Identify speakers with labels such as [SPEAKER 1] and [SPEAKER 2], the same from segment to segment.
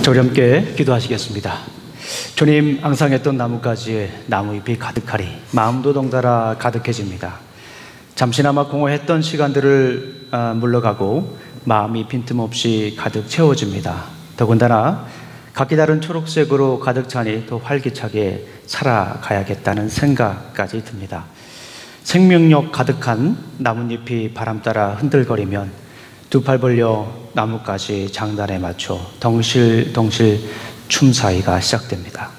[SPEAKER 1] 자, 우리 함께 기도하시겠습니다. 주님, 항상 했던 나뭇가지에 나무잎이 가득하리 마음도 덩달아 가득해집니다. 잠시나마 공허했던 시간들을 물러가고 마음이 빈틈없이 가득 채워집니다. 더군다나 각기 다른 초록색으로 가득 차니 더 활기차게 살아가야겠다는 생각까지 듭니다. 생명력 가득한 나뭇잎이 바람 따라 흔들거리면 두 팔 벌려 나뭇가지 장단에 맞춰 덩실덩실 춤사위가 시작됩니다.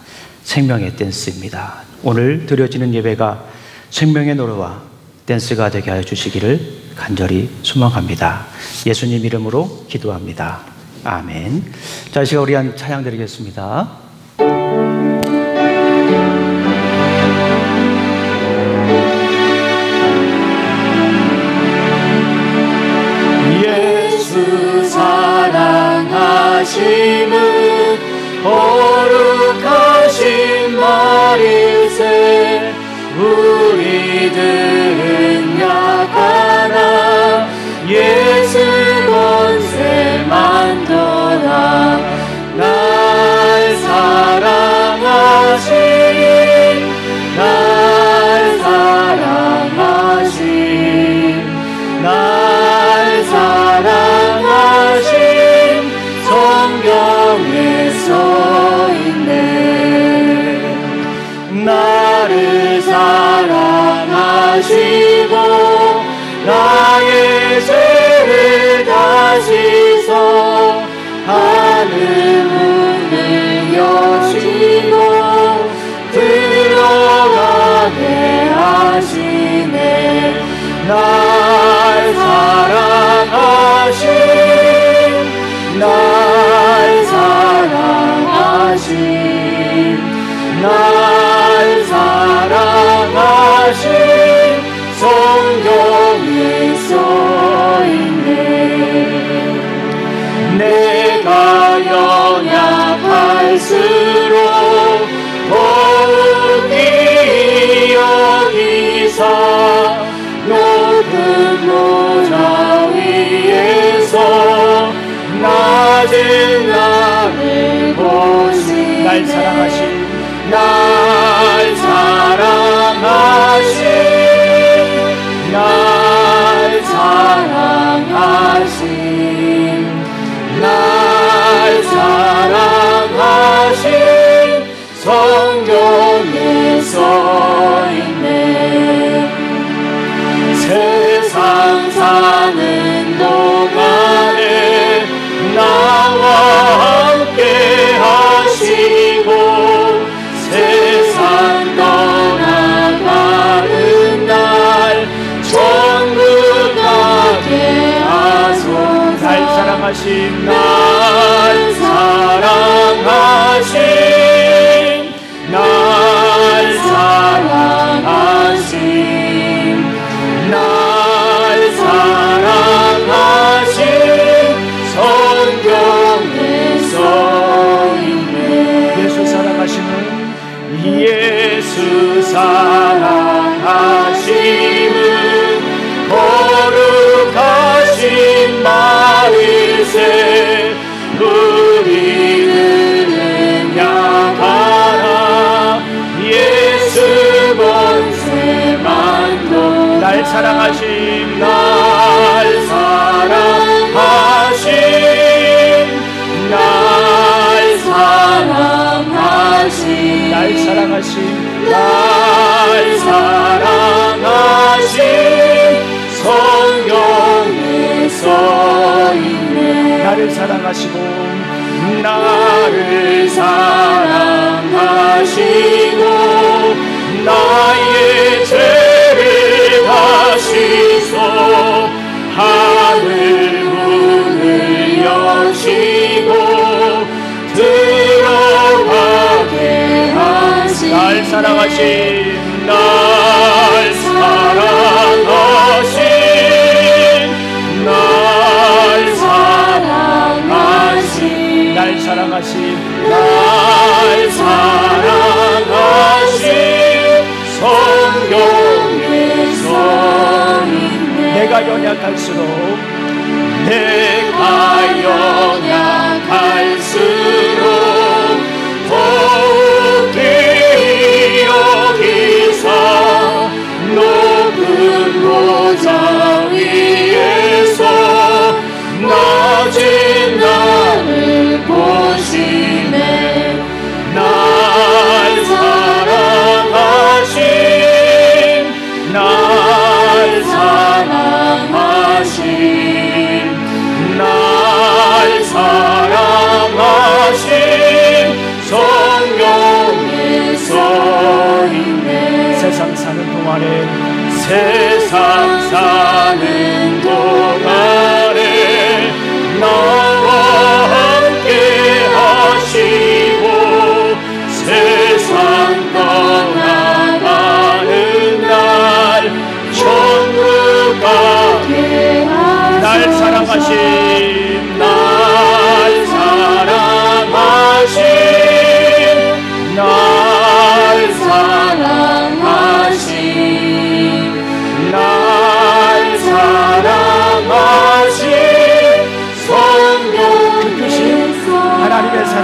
[SPEAKER 1] 생명의 댄스입니다. 오늘 드려지는 예배가 생명의 노래와 댄스가 되게 하여 주시기를 간절히 소망합니다. 예수님 이름으로 기도합니다. 아멘. 자, 이 시간 우리 한 찬양 드리겠습니다.
[SPEAKER 2] 예수 사랑하심은 거룩하신 말일세. 우리들은 약하나 예수 권세만도다. 날 사랑하신 날 사랑하신 날 사랑하신 성경에 써있네. 나를 사랑하시고 나의 죄를 다 씻어 하늘 문을 여시고 들어가게 하시네. 날 사랑하신 날 사랑하신 날 사랑하신 성경에 써있네. 내가 연약할수록 더욱이 여기사 높은 보좌 위에서 낮은 나를 보시. 날 사랑하신 날 사랑하신 날 사랑하신 날 사랑하신 성경에 써있네. 세상 사는 동안에 나와 함께 하시고 세상 떠나가는 날 천국 가게 하소서. 날 사랑하신 날 사랑하신 날 사랑하신 날 사랑하신 성경에 써있네. 예수 사랑하심은 예수 사랑하심은 거룩하신 말일세. 우리들은 약하나 예수 권세만도. 날 사랑하신 날 사랑하신 날 사랑하신 날 사랑하신 날 사랑하신 성경에 써있네. 나를 사랑하시고 나를 사랑하시고 나의 죄를 다 씻어 하늘 문을 여시고 들어가게 하시. 날 사랑하신 날 사랑하신 날 사랑하신 날 사랑하신 날 사랑하신 성경에 써있네. 내가 연약할수록 내가 연약할수록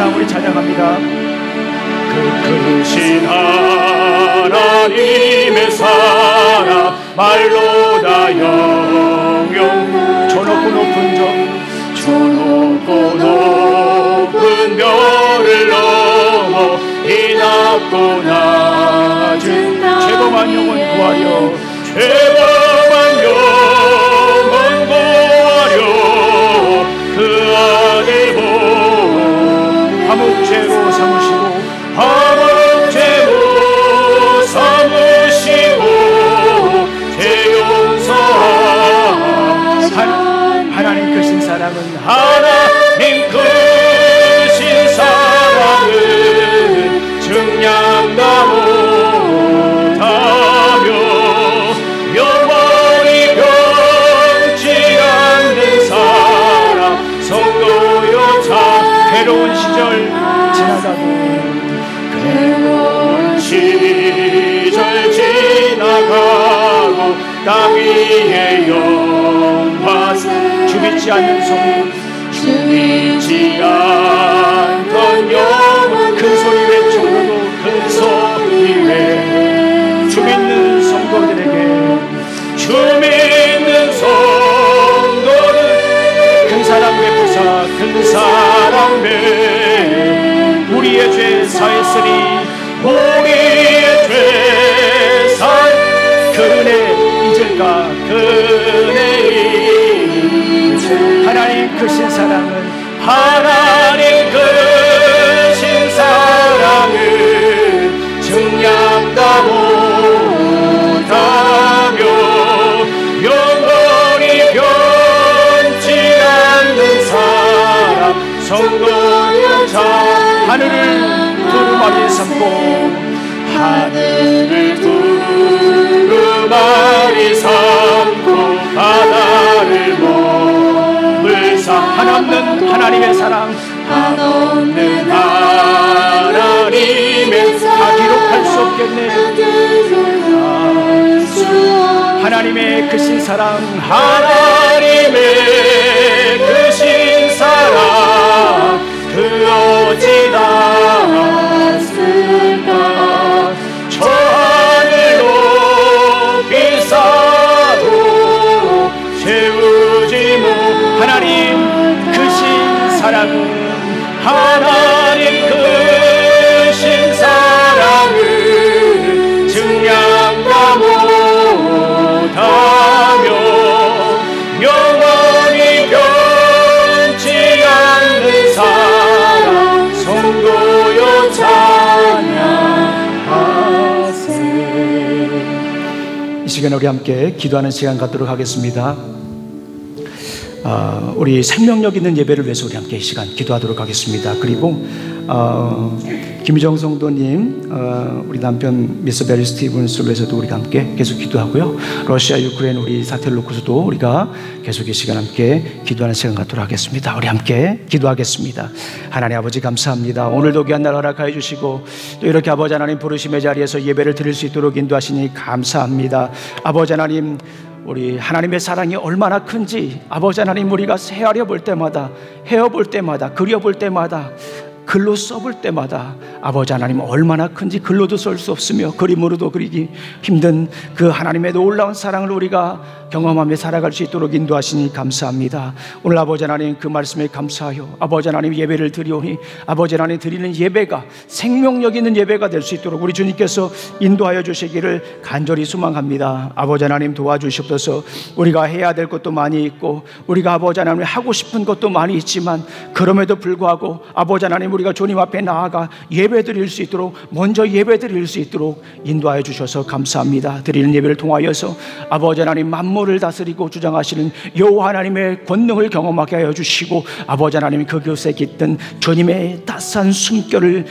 [SPEAKER 1] 사랑 우리 찬양합니다.
[SPEAKER 2] 그 크신 하나님의 사랑 말로 다 영영
[SPEAKER 1] 저 높고 높은
[SPEAKER 2] 저 높고 높은 별을 넘어 이 낮고 낮은
[SPEAKER 1] 죄범한 영혼 구하려
[SPEAKER 2] 죄범한 영혼 구하려 그 아들 보호
[SPEAKER 1] 화목제로 삼으시고
[SPEAKER 2] 화목제로 삼으시고 죄 용서하사
[SPEAKER 1] 하나님 크신 사랑은
[SPEAKER 2] 하나님 크신 사랑은 증량다 못하며 영원히 변치 않는 사랑 성도여 참
[SPEAKER 1] 괴로운 시절 지나가고
[SPEAKER 2] 괴로운 시절 지나가고 땅 위에 영화
[SPEAKER 1] 주믿지 않는 성도
[SPEAKER 2] 주믿지 않던 영혼
[SPEAKER 1] 큰 소리 외쳐도
[SPEAKER 2] 큰 소리 외
[SPEAKER 1] 주 믿는 성도들에게
[SPEAKER 2] 주 믿는 성도는
[SPEAKER 1] 큰 사랑 베푸사
[SPEAKER 2] 큰 사랑 베
[SPEAKER 1] 우리의 죄 사했으니
[SPEAKER 2] 우리의 죄 사
[SPEAKER 1] 그 은혜 잊을까
[SPEAKER 2] 그 은혜
[SPEAKER 1] 하나님 크신 사랑은
[SPEAKER 2] 하나님 크신 사랑은 증량다 못하며 영원히 변치 않는 사랑 성도여 참
[SPEAKER 1] 하늘을 두루마리 삼고
[SPEAKER 2] 하늘을 두루마리 삼고 바다를
[SPEAKER 1] 한없는 하나님의 사랑
[SPEAKER 2] 한없는 하나님의
[SPEAKER 1] 다 기록할 수 없겠네. 하나님의 크신 사랑
[SPEAKER 2] 하나님의 크신 사랑 그 어찌 닿았을까 저 하늘 높이 쌓아도 채우지 못
[SPEAKER 1] 하나님 크신 사랑은
[SPEAKER 2] 하나님 크신 사랑은 증량다 못하며 영원히 변치 않는 사랑 성도여 찬양하세.
[SPEAKER 1] 이 시간에 우리 함께 기도하는 시간 갖도록 하겠습니다. 우리 생명력 있는 예배를 위해서 우리 함께 이 시간 기도하도록 하겠습니다. 그리고 김희정 성도님, 우리 남편 미스 베리 스티븐스를 위해서도 우리가 함께 계속 기도하고요. 러시아 유크레인 우리 사태를 놓고서도 우리가 계속 이 시간 함께 기도하는 시간 갖도록 하겠습니다. 우리 함께 기도하겠습니다. 하나님 아버지 감사합니다. 오늘도 귀한 날 허락하여 주시고 또 이렇게 아버지 하나님 부르심의 자리에서 예배를 드릴 수 있도록 인도하시니 감사합니다. 아버지 하나님, 우리 하나님의 사랑이 얼마나 큰지 아버지 하나님 우리가 헤아려 볼 때마다, 헤어 볼 때마다, 그려 볼 때마다, 글로 써볼 때마다 아버지 하나님 얼마나 큰지 글로도 쓸 수 없으며 그림으로도 그리기 힘든 그 하나님의 놀라운 사랑을 우리가 경험하며 살아갈 수 있도록 인도하시니 감사합니다. 오늘 아버지 하나님 그 말씀에 감사하여 아버지 하나님 예배를 드리오니 아버지 하나님 드리는 예배가 생명력 있는 예배가 될 수 있도록 우리 주님께서 인도하여 주시기를 간절히 소망합니다. 아버지 하나님 도와주시옵소서. 우리가 해야 될 것도 많이 있고 우리가 아버지 하나님 하고 싶은 것도 많이 있지만 그럼에도 불구하고 아버지 하나님 우리가 주님 앞에 나아가 예배 드릴 수 있도록 먼저 예배 드릴 수 있도록 인도하여 주셔서 감사합니다. 드리는 예배를 통하여서 아버지 하나님 만물을 다스리고 주장하시는 여호와 하나님의 권능을 경험하게 하여 주시고 아버지 하나님 그곳에 깃든 주님의 따스한 숨결을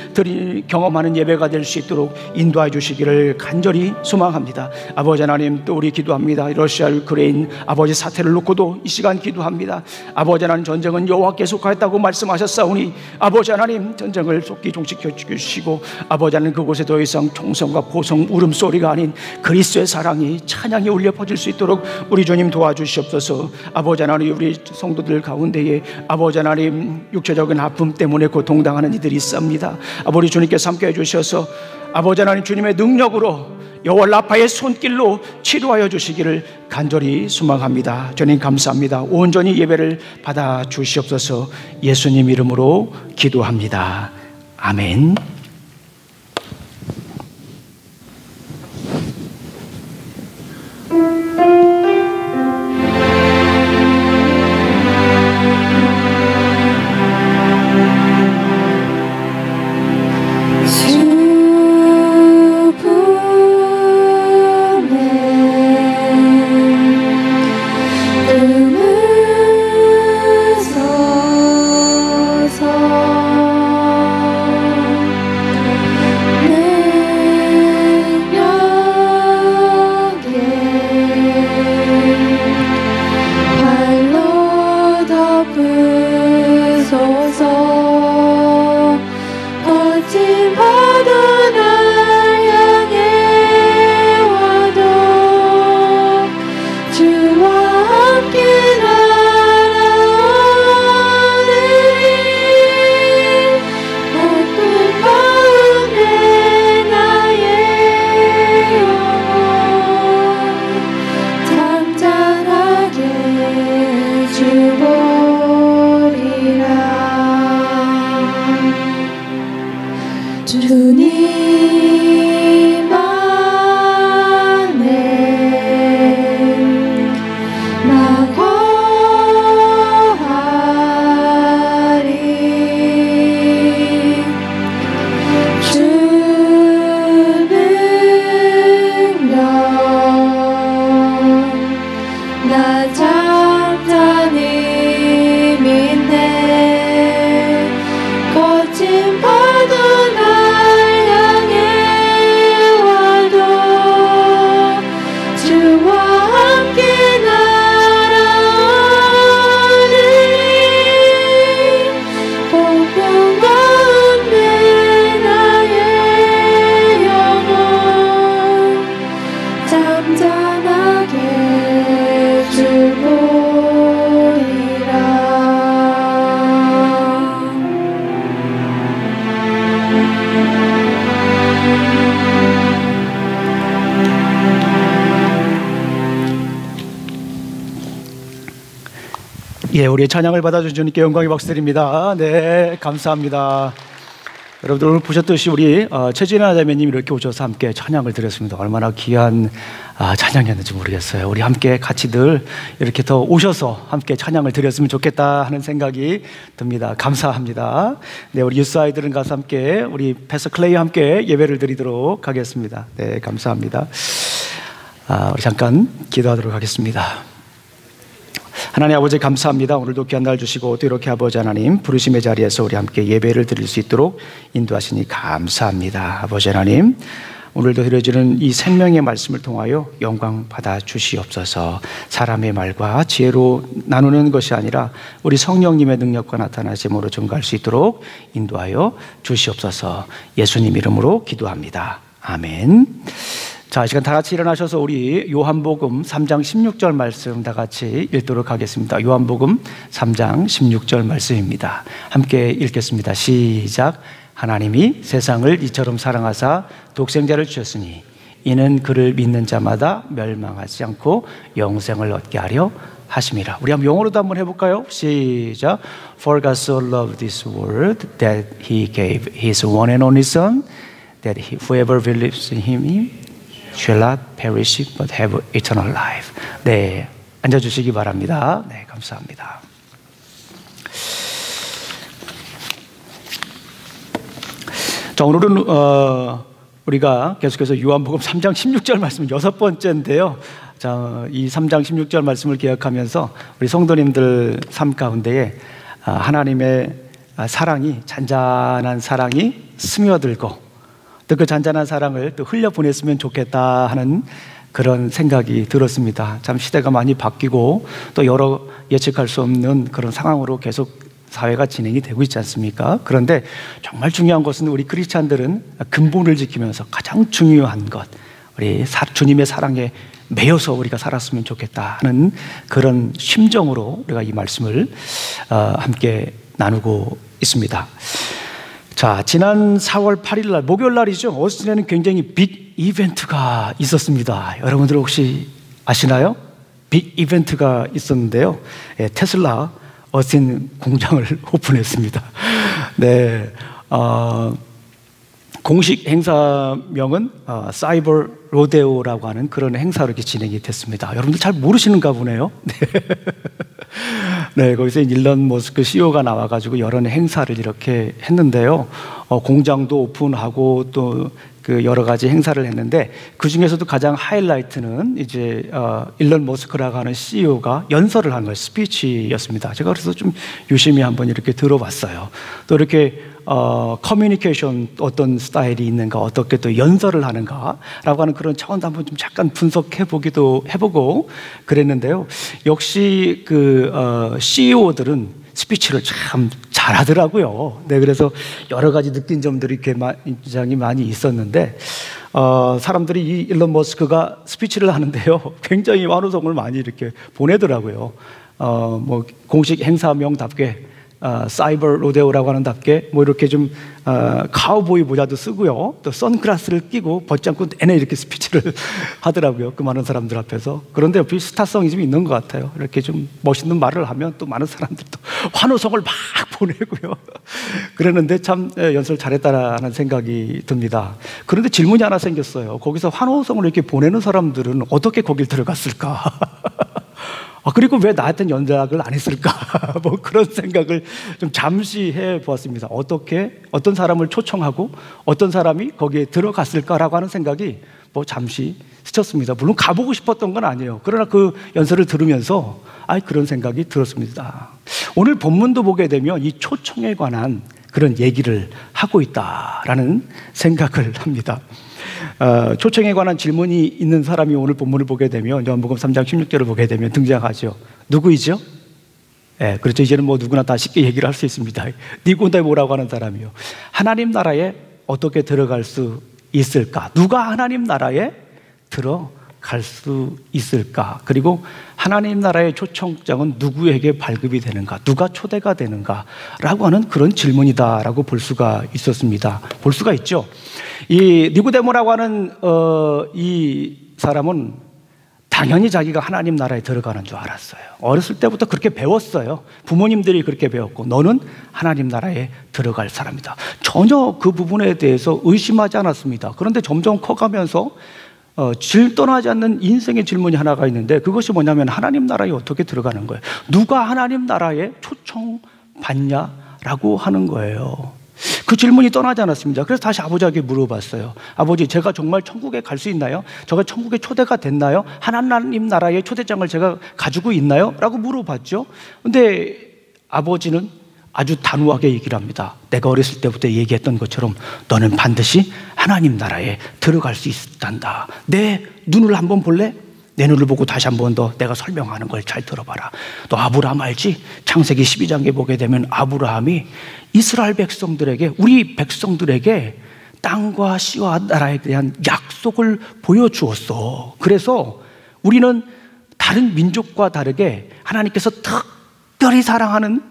[SPEAKER 1] 경험하는 예배가 될 수 있도록 인도하여 주시기를 간절히 소망합니다. 아버지 하나님 또 우리 기도합니다. 러시아 유크레인 아버지 사태를 놓고도 이 시간 기도합니다. 아버지 하나님 전쟁은 여호와께 속하였다고 말씀하셨사오니 아버지 하나님 전쟁을 속히 종식해 주시고, 아버지 하나님 그곳에 더 이상 총성과 보성 울음소리가 아닌 그리스도의 사랑이, 찬양이 울려 퍼질 수 있도록 우리 주님 도와주시옵소서. 아버지 하나님, 우리 성도들 가운데에 아버지 하나님 육체적인 아픔 때문에 고통당하는 이들이 있습니다. 아버지 주님께서 함께 해주셔서 아버지 하나님 주님의 능력으로 여호와 라파의 손길로 치료하여 주시기를 간절히 소망합니다. 주님 감사합니다. 온전히 예배를 받아 주시옵소서. 예수님 이름으로 기도합니다. 아멘. 예, 우리의 찬양을 받아주신 주님께 영광의 박수드립니다. 네, 감사합니다. 여러분들 오늘 보셨듯이 우리 최진아 자매님 이렇게 오셔서 함께 찬양을 드렸습니다. 얼마나 귀한 찬양이었는지 모르겠어요. 우리 함께 같이들 이렇게 더 오셔서 함께 찬양을 드렸으면 좋겠다 하는 생각이 듭니다. 감사합니다. 네, 우리 유스 아이들은 가서 함께 우리 패서 클레이와 함께 예배를 드리도록 하겠습니다. 네, 감사합니다. 우리 잠깐 기도하도록 하겠습니다. 하나님 아버지 감사합니다. 오늘도 귀한 날 주시고 또 이렇게 아버지 하나님 부르심의 자리에서 우리 함께 예배를 드릴 수 있도록 인도하시니 감사합니다. 아버지 하나님, 오늘도 드려지는 이 생명의 말씀을 통하여 영광 받아 주시옵소서. 사람의 말과 지혜로 나누는 것이 아니라 우리 성령님의 능력과 나타나심으로 증거할 수 있도록 인도하여 주시옵소서. 예수님 이름으로 기도합니다. 아멘. 자, 이 시간 다 같이 일어나셔서 우리 요한복음 3장 16절 말씀 다 같이 읽도록 하겠습니다. 요한복음 3장 16절 말씀입니다. 함께 읽겠습니다. 시작. 하나님이 세상을 이처럼 사랑하사 독생자를 주셨으니 이는 그를 믿는 자마다 멸망하지 않고 영생을 얻게 하려 하심이라. 우리 한번 영어로도 한번 해볼까요? 시작. For God so loved this world that He gave His one and only Son, that whoever believes in Him shall not perish but have eternal life. 네, 앉아주시기 바랍니다. 네, 감사합니다. 자, 오늘은 우리가 계속해서 요한복음 3장 16절 말씀 6번째인데요. 자, 이 3장 16절 말씀을 기억하면서 우리 성도님들 삶 가운데에 하나님의 사랑이, 잔잔한 사랑이 스며들고 또 그 잔잔한 사랑을 또 흘려보냈으면 좋겠다 하는 그런 생각이 들었습니다. 참 시대가 많이 바뀌고 또 여러 예측할 수 없는 그런 상황으로 계속 사회가 진행이 되고 있지 않습니까? 그런데 정말 중요한 것은 우리 크리스찬들은 근본을 지키면서 가장 중요한 것, 우리 주님의 사랑에 매여서 우리가 살았으면 좋겠다 하는 그런 심정으로 우리가 이 말씀을 함께 나누고 있습니다. 자, 지난 4월 8일 날 목요일 날이죠. 오스틴에는 굉장히 빅 이벤트가 있었습니다. 여러분들 혹시 아시나요? 빅 이벤트가 있었는데요. 테슬라 오스틴 공장을 오픈했습니다. 네, 공식 행사명은 사이버 로데오라고 하는 그런 행사로 이렇게 진행이 됐습니다. 여러분들 잘 모르시는가 보네요. 네. 네, 거기서 일론 머스크 CEO가 나와가지고 여러 행사를 이렇게 했는데요. 공장도 오픈하고 또 그 여러 가지 행사를 했는데 그 중에서도 가장 하이라이트는 이제 일론 머스크라고 하는 CEO가 연설을 한 거예요. 스피치였습니다. 제가 그래서 좀 유심히 한번 이렇게 들어봤어요. 또 이렇게 커뮤니케이션 어떤 스타일이 있는가, 어떻게 또 연설을 하는가라고 하는 그런 차원도 한번 좀 잠깐 분석해보기도 해보고 그랬는데요. 역시 그 CEO들은 스피치를 참 잘하더라고요. 네, 그래서 여러 가지 느낀 점들이 굉장히 많이 있었는데 사람들이 이 일론 머스크가 스피치를 하는데요, 굉장히 환호성을 많이 이렇게 보내더라고요. 뭐 공식 행사명답게 사이버 로데오라고 하는 답게 뭐 이렇게 좀 카우보이 모자도 쓰고요, 또 선글라스를 끼고 벗지 않고 내내 이렇게 스피치를 하더라고요. 그 많은 사람들 앞에서. 그런데 옆에 스타성이 좀 있는 것 같아요. 이렇게 좀 멋있는 말을 하면 또 많은 사람들도 환호성을 막 보내고요. 그랬는데 참 연설 잘했다라는 생각이 듭니다. 그런데 질문이 하나 생겼어요. 거기서 환호성을 이렇게 보내는 사람들은 어떻게 거길 들어갔을까? 그리고 왜 나한테는 연락을 안 했을까? 뭐 그런 생각을 좀 잠시 해보았습니다. 어떻게 어떤 사람을 초청하고 어떤 사람이 거기에 들어갔을까라고 하는 생각이 뭐 잠시 스쳤습니다. 물론 가보고 싶었던 건 아니에요. 그러나 그 연설을 들으면서 그런 생각이 들었습니다. 오늘 본문도 보게 되면 이 초청에 관한 그런 얘기를 하고 있다라는 생각을 합니다. 초청에 관한 질문이 있는 사람이 오늘 본문을 보게 되면 요한복음 3장 16절을 보게 되면 등장하죠. 누구이죠? 네, 그렇죠. 이제는 뭐 누구나 다 쉽게 얘기를 할 수 있습니다. 니고데모라고 하는 사람이요. 하나님 나라에 어떻게 들어갈 수 있을까? 누가 하나님 나라에 들어갈 수 있을까? 그리고 하나님 나라의 초청장은 누구에게 발급이 되는가? 누가 초대가 되는가? 라고 하는 그런 질문이다라고 볼 수가 있었습니다. 볼 수가 있죠. 이 니고데모라고 하는 이 사람은 당연히 자기가 하나님 나라에 들어가는 줄 알았어요. 어렸을 때부터 그렇게 배웠어요. 부모님들이 그렇게 배웠고, 너는 하나님 나라에 들어갈 사람이다. 전혀 그 부분에 대해서 의심하지 않았습니다. 그런데 점점 커가면서 떠나지 않는 인생의 질문이 하나가 있는데, 그것이 뭐냐면 하나님 나라에 어떻게 들어가는 거예요. 누가 하나님 나라에 초청받냐라고 하는 거예요. 그 질문이 떠나지 않았습니다. 그래서 다시 아버지에게 물어봤어요. 아버지, 제가 정말 천국에 갈 수 있나요? 제가 천국에 초대가 됐나요? 하나님 나라의 초대장을 제가 가지고 있나요? 라고 물어봤죠. 근데 아버지는 아주 단호하게 얘기를 합니다. 내가 어렸을 때부터 얘기했던 것처럼 너는 반드시 하나님 나라에 들어갈 수 있단다. 내 눈을 한번 볼래? 내 눈을 보고 다시 한 번 더 내가 설명하는 걸 잘 들어봐라. 또 아브라함 알지? 창세기 12장에 보게 되면 아브라함이 이스라엘 백성들에게, 우리 백성들에게 땅과 씨와 나라에 대한 약속을 보여주었어. 그래서 우리는 다른 민족과 다르게 하나님께서 특별히 사랑하는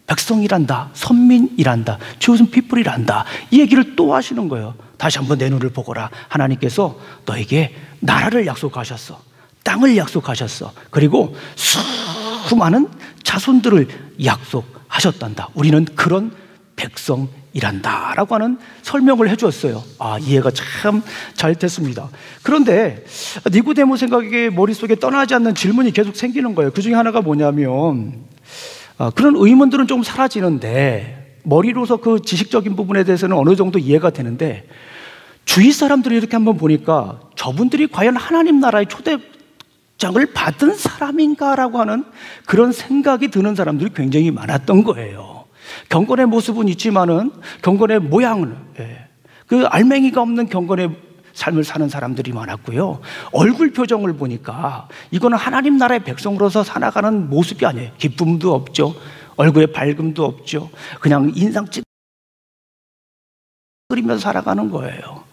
[SPEAKER 1] 백성이란다, 선민이란다, chosen people이란다, 이 얘기를 또 하시는 거예요. 다시 한번 내 눈을 보거라. 하나님께서 너에게 나라를 약속하셨어, 땅을 약속하셨어, 그리고 수많은 자손들을 약속하셨단다. 우리는 그런 백성이란다 라고 하는 설명을 해주었어요. 이해가 참 잘 됐습니다. 그런데 니고데모 생각에 머릿속에 떠나지 않는 질문이 계속 생기는 거예요. 그 중에 하나가 뭐냐면, 그런 의문들은 좀 사라지는데, 머리로서 그 지식적인 부분에 대해서는 어느 정도 이해가 되는데, 주위 사람들이 이렇게 한번 보니까 저분들이 과연 하나님 나라의 초대장을 받은 사람인가라고 하는 그런 생각이 드는 사람들이 굉장히 많았던 거예요. 경건의 모습은 있지만은 경건의 모양은, 그 알맹이가 없는 경건의 삶을 사는 사람들이 많았고요. 얼굴 표정을 보니까 이거는 하나님 나라의 백성으로서 살아가는 모습이 아니에요. 기쁨도 없죠. 얼굴에 밝음도 없죠. 그냥 인상 찌그리면서 살아가는 거예요.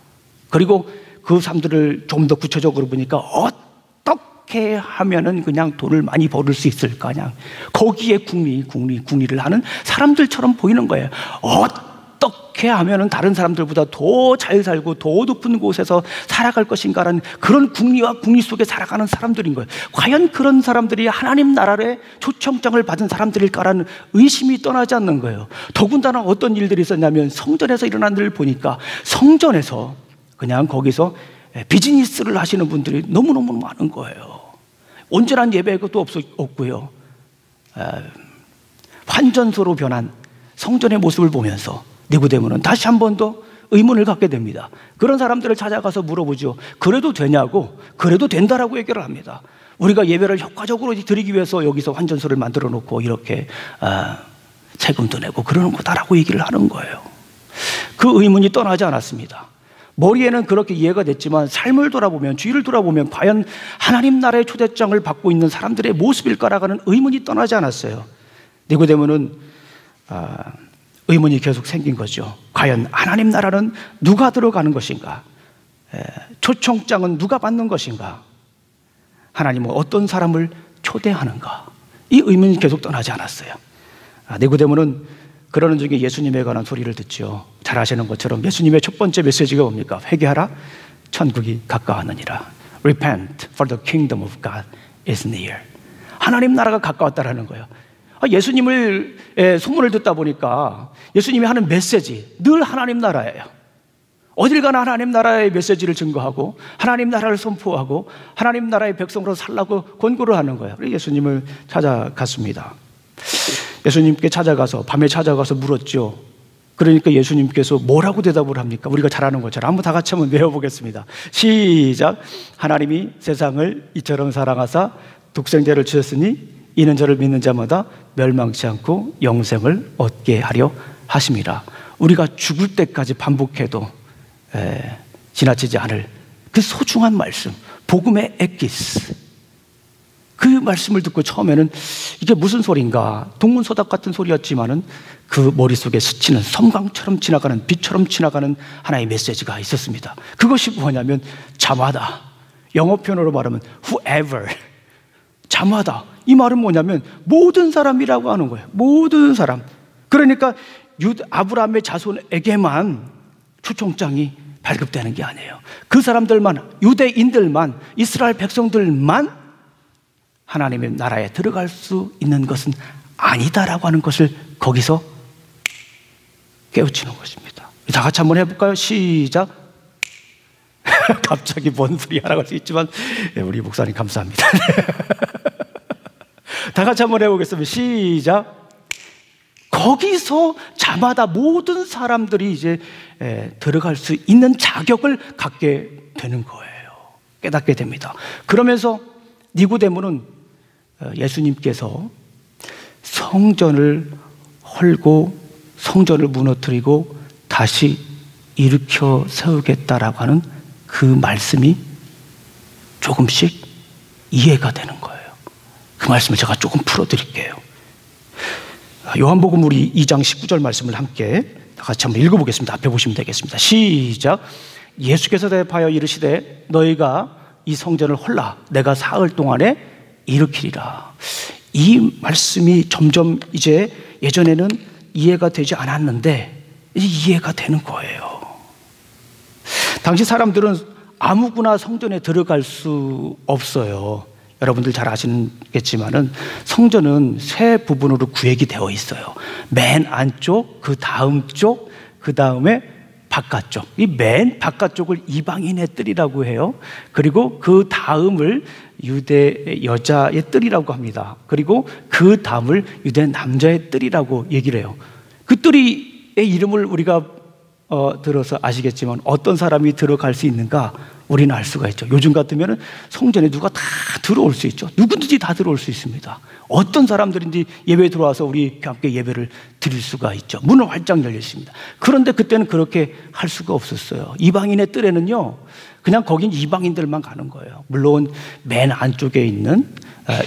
[SPEAKER 1] 그리고 그 사람들을 좀 더 구체적으로 보니까 어떻게 하면은 그냥 돈을 많이 벌을 수 있을까, 그냥 거기에 궁리를 하는 사람들처럼 보이는 거예요. 어떻게 하면은 다른 사람들보다 더 잘 살고 더 높은 곳에서 살아갈 것인가라는 그런 궁리와 궁리 속에 살아가는 사람들인 거예요. 과연 그런 사람들이 하나님 나라의 초청장을 받은 사람들일까라는 의심이 떠나지 않는 거예요. 더군다나 어떤 일들이 있었냐면 성전에서 일어난 일을 보니까 성전에서 그냥 거기서 비즈니스를 하시는 분들이 너무너무 많은 거예요. 온전한 예배가 또 없고요. 환전소로 변한 성전의 모습을 보면서 니고데모는 다시 한 번 더 의문을 갖게 됩니다. 그런 사람들을 찾아가서 물어보죠. 그래도 되냐고, 그래도 된다라고 얘기를 합니다. 우리가 예배를 효과적으로 드리기 위해서 여기서 환전소를 만들어 놓고 이렇게 세금도 내고 그러는 거다라고 얘기를 하는 거예요. 그 의문이 떠나지 않았습니다. 머리에는 그렇게 이해가 됐지만 삶을 돌아보면, 주위를 돌아보면 과연 하나님 나라의 초대장을 받고 있는 사람들의 모습일까라는 의문이 떠나지 않았어요. 니고데모는 의문이 계속 생긴 거죠. 과연 하나님 나라는 누가 들어가는 것인가? 초청장은 누가 받는 것인가? 하나님은 어떤 사람을 초대하는가? 이 의문이 계속 떠나지 않았어요. 니고데모는 그러는 중에 예수님에 관한 소리를 듣죠. 잘 아시는 것처럼 예수님의 첫 번째 메시지가 뭡니까? 회개하라, 천국이 가까웠느니라. Repent, for the kingdom of God is near. 하나님 나라가 가까웠다라는 거예요. 예수님을 소문을 듣다 보니까 예수님이 하는 메시지 늘 하나님 나라예요. 어딜 가나 하나님 나라의 메시지를 증거하고 하나님 나라를 선포하고 하나님 나라의 백성으로 살라고 권고를 하는 거예요. 그래서 예수님을 찾아갔습니다. 예수님께 찾아가서 밤에 찾아가서 물었죠. 그러니까 예수님께서 뭐라고 대답을 합니까? 우리가 잘 아는 것처럼 한번 다 같이 한번 외워보겠습니다. 시작. 하나님이 세상을 이처럼 사랑하사 독생자를 주셨으니 이는 저를 믿는 자마다 멸망치 않고 영생을 얻게 하려 하심이라. 우리가 죽을 때까지 반복해도 지나치지 않을 그 소중한 말씀, 복음의 엑기스. 그 말씀을 듣고 처음에는 이게 무슨 소리인가, 동문서답 같은 소리였지만은 그 머릿속에 스치는 섬광처럼 지나가는, 빛처럼 지나가는 하나의 메시지가 있었습니다. 그것이 뭐냐면 자마다, 영어 표현으로 말하면 whoever, 자마다. 이 말은 뭐냐면 모든 사람이라고 하는 거예요. 모든 사람. 그러니까 아브라함의 자손에게만 초청장이 발급되는 게 아니에요. 그 사람들만, 유대인들만, 이스라엘 백성들만 하나님의 나라에 들어갈 수 있는 것은 아니다라고 하는 것을 거기서 깨우치는 것입니다. 다 같이 한번 해볼까요? 시작. 갑자기 뭔 소리 하라고 할 수 있지만 우리 목사님 감사합니다. 다 같이 한번 해보겠습니다. 시작. 거기서 자마다 모든 사람들이 이제 들어갈 수 있는 자격을 갖게 되는 거예요. 깨닫게 됩니다. 그러면서 니고데모는 예수님께서 성전을 헐고 성전을 무너뜨리고 다시 일으켜 세우겠다라고 하는 그 말씀이 조금씩 이해가 되는 거예요. 그 말씀을 제가 조금 풀어드릴게요. 요한복음 우리 2장 19절 말씀을 함께 다 같이 한번 읽어보겠습니다. 앞에 보시면 되겠습니다. 시작. 예수께서 대답하여 이르시되 너희가 이 성전을 헐라 내가 사흘 동안에 일으키리라. 이 말씀이 점점 이제 예전에는 이해가 되지 않았는데 이제 이해가 되는 거예요. 당시 사람들은 아무거나 성전에 들어갈 수 없어요. 여러분들 잘 아시겠지만은 성전은 세 부분으로 구획이 되어 있어요. 맨 안쪽, 그 다음 쪽, 그 다음에 바깥쪽. 이 맨 바깥쪽을 이방인의 뜰이라고 해요. 그리고 그 다음을 유대 여자의 뜰이라고 합니다. 그리고 그 다음을 유대 남자의 뜰이라고 얘기를 해요. 그 뜰의 이름을 우리가 들어서 아시겠지만 어떤 사람이 들어갈 수 있는가 우리는 알 수가 있죠. 요즘 같으면 성전에 누가 다 들어올 수 있죠. 누구든지 다 들어올 수 있습니다. 어떤 사람들인지 예배에 들어와서 우리 함께 예배를 드릴 수가 있죠. 문은 활짝 열려 있습니다. 그런데 그때는 그렇게 할 수가 없었어요. 이방인의 뜰에는요, 그냥 거긴 이방인들만 가는 거예요. 물론 맨 안쪽에 있는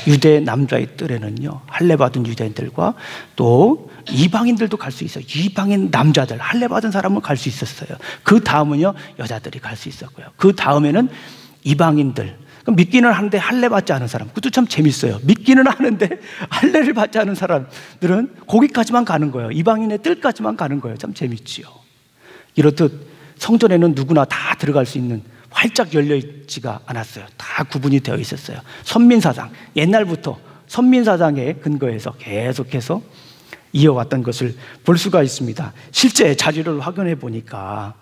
[SPEAKER 1] 유대 남자의 뜰에는요, 할례받은 유대인들과 또 이방인들도 갈 수 있어요. 이방인 남자들, 할례받은 사람은 갈 수 있었어요. 그 다음은요, 여자들이 갈 수 있었고요. 그 다음에는 이방인들, 믿기는 하는데 할례 받지 않은 사람, 그것도 참 재밌어요. 믿기는 하는데 할례를 받지 않은 사람들은 거기까지만 가는 거예요. 이방인의 뜰까지만 가는 거예요. 참 재밌지요. 이렇듯 성전에는 누구나 다 들어갈 수 있는, 활짝 열려 있지가 않았어요. 다 구분이 되어 있었어요. 선민사상, 옛날부터 선민사상에 근거해서 계속해서 이어왔던 것을 볼 수가 있습니다. 실제 자료를 확인해 보니까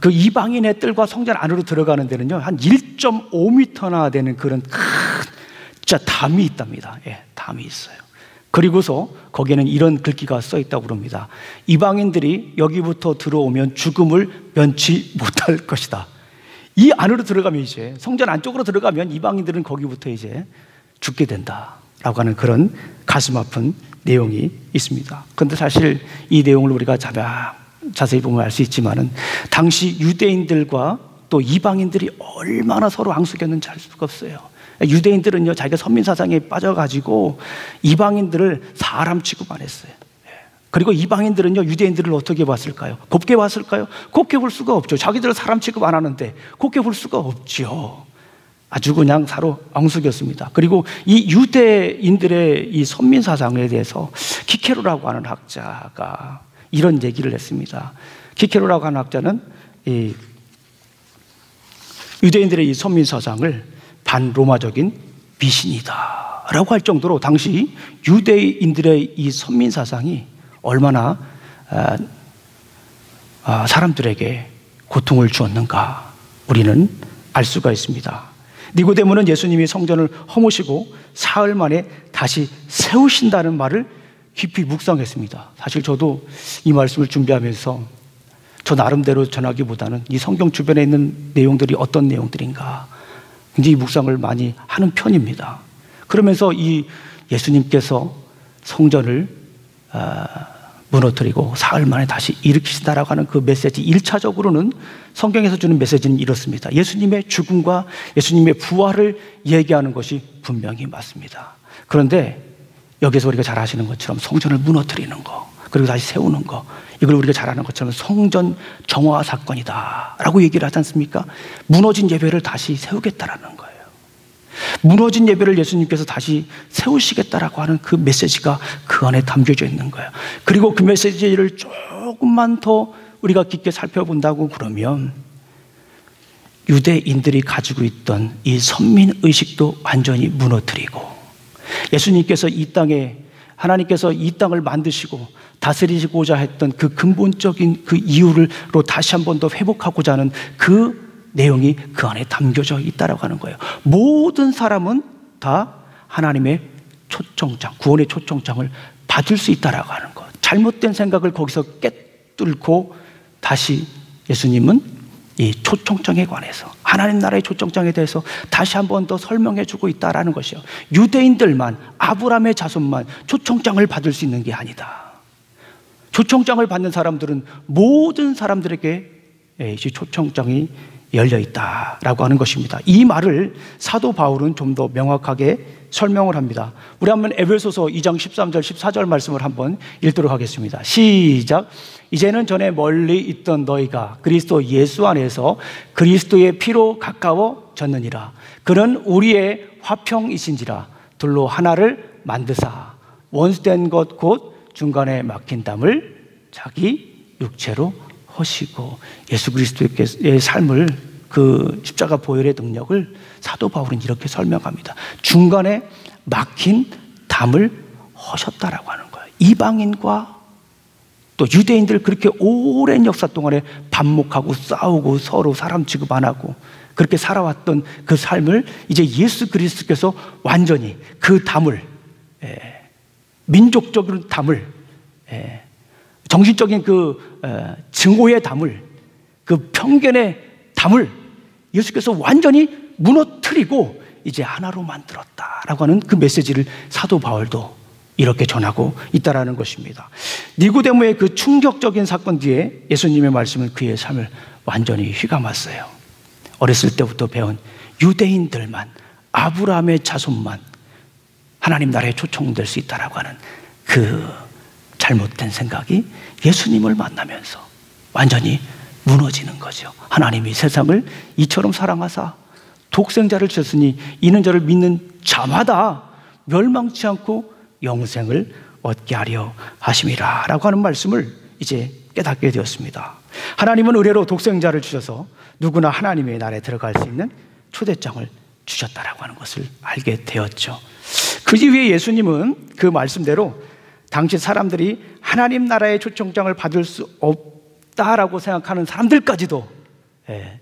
[SPEAKER 1] 그 이방인의 뜰과 성전 안으로 들어가는 데는요, 한 1.5m나 되는 그런 큰 진짜 담이 있답니다. 예, 담이 있어요. 그리고서 거기에는 이런 글귀가 써 있다고 그럽니다. 이방인들이 여기부터 들어오면 죽음을 면치 못할 것이다. 이 안으로 들어가면, 이제 성전 안쪽으로 들어가면 이방인들은 거기부터 이제 죽게 된다라고 하는 그런 가슴 아픈 내용이 있습니다. 그런데 사실 이 내용을 우리가 자세히 보면 알 수 있지만은, 당시 유대인들과 또 이방인들이 얼마나 서로 앙숙였는지 알 수가 없어요. 유대인들은요, 자기가 선민사상에 빠져가지고 이방인들을 사람 취급만 했어요. 그리고 이방인들은요, 유대인들을 어떻게 봤을까요? 곱게 봤을까요? 곱게 볼 수가 없죠. 자기들은 사람 취급 안 하는데 곱게 볼 수가 없죠. 아주 그냥 서로 앙숙이었습니다. 그리고 이 유대인들의 이 선민사상에 대해서 키케로라고 하는 학자가 이런 얘기를 했습니다. 키케로라고 하는 학자는 이 유대인들의 이 선민사상을 반로마적인 미신이다 라고 할 정도로 당시 유대인들의 이 선민사상이 얼마나 사람들에게 고통을 주었는가 우리는 알 수가 있습니다. 니고데모는 예수님이 성전을 허무시고 사흘 만에 다시 세우신다는 말을 깊이 묵상했습니다. 사실 저도 이 말씀을 준비하면서 저 나름대로 전하기보다는 이 성경 주변에 있는 내용들이 어떤 내용들인가 굉장히 묵상을 많이 하는 편입니다. 그러면서 이 예수님께서 성전을 무너뜨리고 사흘 만에 다시 일으키신다라고 하는 그 메시지, 1차적으로는 성경에서 주는 메시지는 이렇습니다. 예수님의 죽음과 예수님의 부활을 얘기하는 것이 분명히 맞습니다. 그런데 여기서 우리가 잘 아시는 것처럼 성전을 무너뜨리는 거, 그리고 다시 세우는 거, 이걸 우리가 잘 아는 것처럼 성전 정화 사건이다 라고 얘기를 하지 않습니까? 무너진 예배를 다시 세우겠다라는 거예요. 무너진 예배를 예수님께서 다시 세우시겠다라고 하는 그 메시지가 그 안에 담겨져 있는 거예요. 그리고 그 메시지를 조금만 더 우리가 깊게 살펴본다고 그러면 유대인들이 가지고 있던 이 선민의식도 완전히 무너뜨리고, 예수님께서 이 땅에, 하나님께서 이 땅을 만드시고 다스리시고자 했던 그 근본적인 그 이유로 다시 한 번 더 회복하고자 하는 그 내용이 그 안에 담겨져 있다라고 하는 거예요. 모든 사람은 다 하나님의 초청장, 구원의 초청장을 받을 수 있다라고 하는 것. 잘못된 생각을 거기서 깨뚫고 다시 예수님은 이 초청장에 관해서, 하나님 나라의 초청장에 대해서 다시 한 번 더 설명해 주고 있다라는 것이요. 유대인들만, 아브라함의 자손만 초청장을 받을 수 있는 게 아니다. 초청장을 받는 사람들은 모든 사람들에게 이 초청장이 열려 있다라고 하는 것입니다. 이 말을 사도 바울은 좀 더 명확하게 설명을 합니다. 우리 한번 에베소서 2장 13절 14절 말씀을 한번 읽도록 하겠습니다. 시작. 이제는 전에 멀리 있던 너희가 그리스도 예수 안에서 그리스도의 피로 가까워졌느니라. 그는 우리의 화평이신지라. 둘로 하나를 만드사 원수된 것 곧 중간에 막힌 담을 자기 육체로 허시고, 예수 그리스도의 삶을, 그 십자가 보혈의 능력을 사도 바울은 이렇게 설명합니다. 중간에 막힌 담을 허셨다라고 하는 거예요. 이방인과 또 유대인들 그렇게 오랜 역사 동안에 반목하고 싸우고 서로 사람 취급 안 하고 그렇게 살아왔던 그 삶을 이제 예수 그리스도께서 완전히 그 담을, 민족적인 담을, 정신적인 그 증오의 담을, 그 편견의 담을 예수께서 완전히 무너뜨리고 이제 하나로 만들었다라고 하는 그 메시지를 사도 바울도 이렇게 전하고 있다라는 것입니다. 니고데모의 그 충격적인 사건 뒤에 예수님의 말씀은 그의 삶을 완전히 휘감았어요. 어렸을 때부터 배운 유대인들만, 아브라함의 자손만 하나님 나라에 초청될 수 있다라고 하는 그 잘못된 생각이 예수님을 만나면서 완전히 무너지는 거죠. 하나님이 세상을 이처럼 사랑하사 독생자를 주셨으니 이는 저를 믿는 자마다 멸망치 않고 영생을 얻게 하려 하심이라 라고 하는 말씀을 이제 깨닫게 되었습니다. 하나님은 의례로 독생자를 주셔서 누구나 하나님의 나라에 들어갈 수 있는 초대장을 주셨다라고 하는 것을 알게 되었죠. 그 이후에 예수님은 그 말씀대로 당시 사람들이 하나님 나라의 초청장을 받을 수 없다라고 생각하는 사람들까지도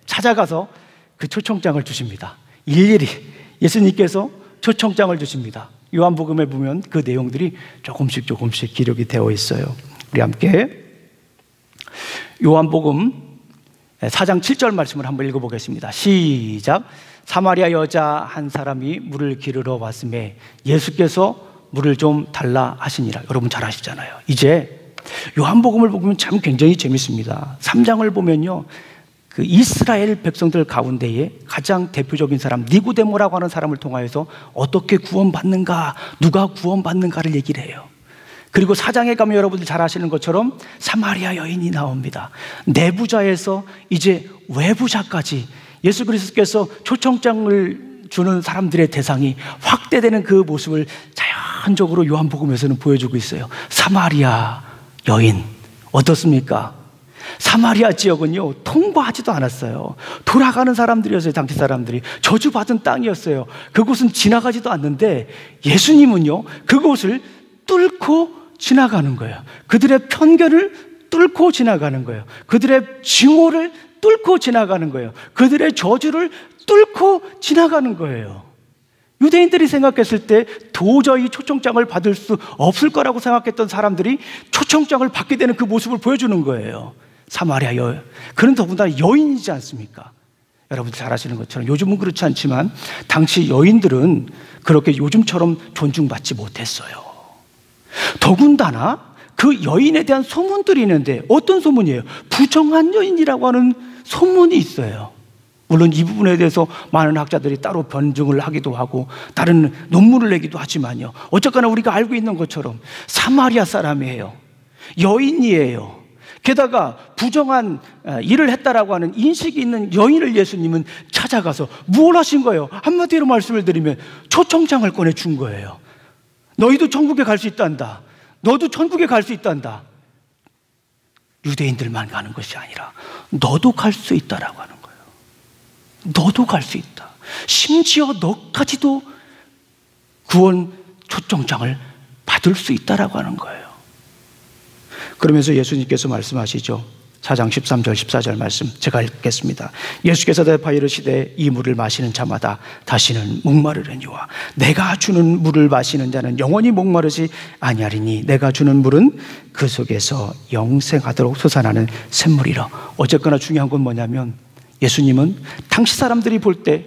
[SPEAKER 1] 찾아가서 그 초청장을 주십니다. 일일이 예수님께서 초청장을 주십니다. 요한복음에 보면 그 내용들이 조금씩 기록이 되어 있어요. 우리 함께 요한복음 4장 7절 말씀을 한번 읽어보겠습니다. 시작. 사마리아 여자 한 사람이 물을 기르러 왔음에 예수께서 물을 좀 달라 하시니라. 여러분 잘 아시잖아요. 이제 요한복음을 보면 참 굉장히 재밌습니다. 3장을 보면요, 그 이스라엘 백성들 가운데에 가장 대표적인 사람 니고데모라고 하는 사람을 통하여서 어떻게 구원받는가, 누가 구원받는가를 얘기를 해요. 그리고 4장에 가면 여러분들 잘 아시는 것처럼 사마리아 여인이 나옵니다. 내부자에서 이제 외부자까지 예수 그리스도께서 초청장을 주는 사람들의 대상이 확대되는 그 모습을 자연적으로 요한복음에서는 보여주고 있어요. 사마리아 여인 어떻습니까? 사마리아 지역은요 통과하지도 않았어요. 돌아가는 사람들이었어요. 당시 사람들이 저주받은 땅이었어요. 그곳은 지나가지도 않는데 예수님은요 그곳을 뚫고 지나가는 거예요. 그들의 편견을 뚫고 지나가는 거예요. 그들의 증오를 뚫고 지나가는 거예요. 그들의 저주를 뚫고 지나가는 거예요. 유대인들이 생각했을 때 도저히 초청장을 받을 수 없을 거라고 생각했던 사람들이 초청장을 받게 되는 그 모습을 보여주는 거예요. 사마리아 여인, 그는 더군다나 여인이지 않습니까? 여러분들 잘 아시는 것처럼 요즘은 그렇지 않지만 당시 여인들은 그렇게 요즘처럼 존중받지 못했어요. 더군다나 그 여인에 대한 소문들이 있는데 어떤 소문이에요? 부정한 여인이라고 하는 소문이 있어요. 물론 이 부분에 대해서 많은 학자들이 따로 변증을 하기도 하고 다른 논문을 내기도 하지만요, 어쨌거나 우리가 알고 있는 것처럼 사마리아 사람이에요. 여인이에요. 게다가 부정한 일을 했다라고 하는 인식이 있는 여인을 예수님은 찾아가서 뭘 하신 거예요? 한마디로 말씀을 드리면 초청장을 꺼내준 거예요. 너희도 천국에 갈 수 있단다. 너도 천국에 갈 수 있단다. 유대인들만 가는 것이 아니라 너도 갈 수 있다라고 하는 거예요. 너도 갈 수 있다. 심지어 너까지도 구원 초청장을 받을 수 있다라고 하는 거예요. 그러면서 예수님께서 말씀하시죠. 4장 13절 14절 말씀 제가 읽겠습니다. 예수께서 대답하여 이르시되 이 물을 마시는 자마다 다시는 목마르려니와 내가 주는 물을 마시는 자는 영원히 목마르지 아니하리니 내가 주는 물은 그 속에서 영생하도록 솟아나는 샘물이라. 어쨌거나 중요한 건 뭐냐면 예수님은 당시 사람들이 볼 때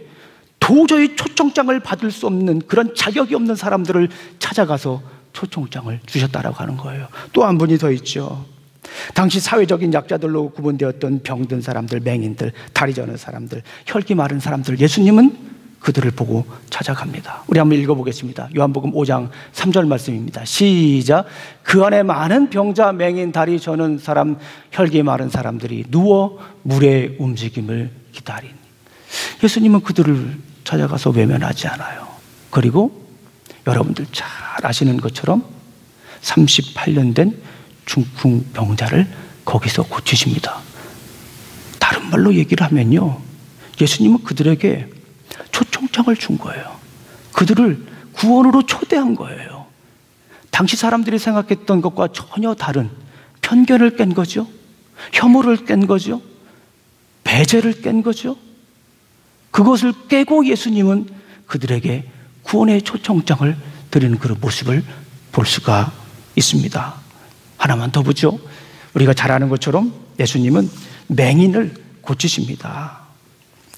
[SPEAKER 1] 도저히 초청장을 받을 수 없는 그런 자격이 없는 사람들을 찾아가서 초청장을 주셨다라고 하는 거예요. 또 한 분이 더 있죠. 당시 사회적인 약자들로 구분되었던 병든 사람들, 맹인들, 다리 저는 사람들, 혈기 마른 사람들, 예수님은 그들을 보고 찾아갑니다. 우리 한번 읽어보겠습니다. 요한복음 5장 3절 말씀입니다. 시작. 그 안에 많은 병자, 맹인, 다리 저는 사람, 혈기 마른 사람들이 누워 물의 움직임을 기다리니. 예수님은 그들을 찾아가서 외면하지 않아요. 그리고 여러분들 잘 아시는 것처럼 38년 된 중풍병자를 거기서 고치십니다. 다른 말로 얘기를 하면요, 예수님은 그들에게 초청장을 준 거예요. 그들을 구원으로 초대한 거예요. 당시 사람들이 생각했던 것과 전혀 다른 편견을 깬 거죠. 혐오를 깬 거죠. 배제를 깬 거죠. 그것을 깨고 예수님은 그들에게 구원의 초청장을 드리는 그런 모습을 볼 수가 있습니다. 하나만 더 보죠. 우리가 잘 아는 것처럼 예수님은 맹인을 고치십니다.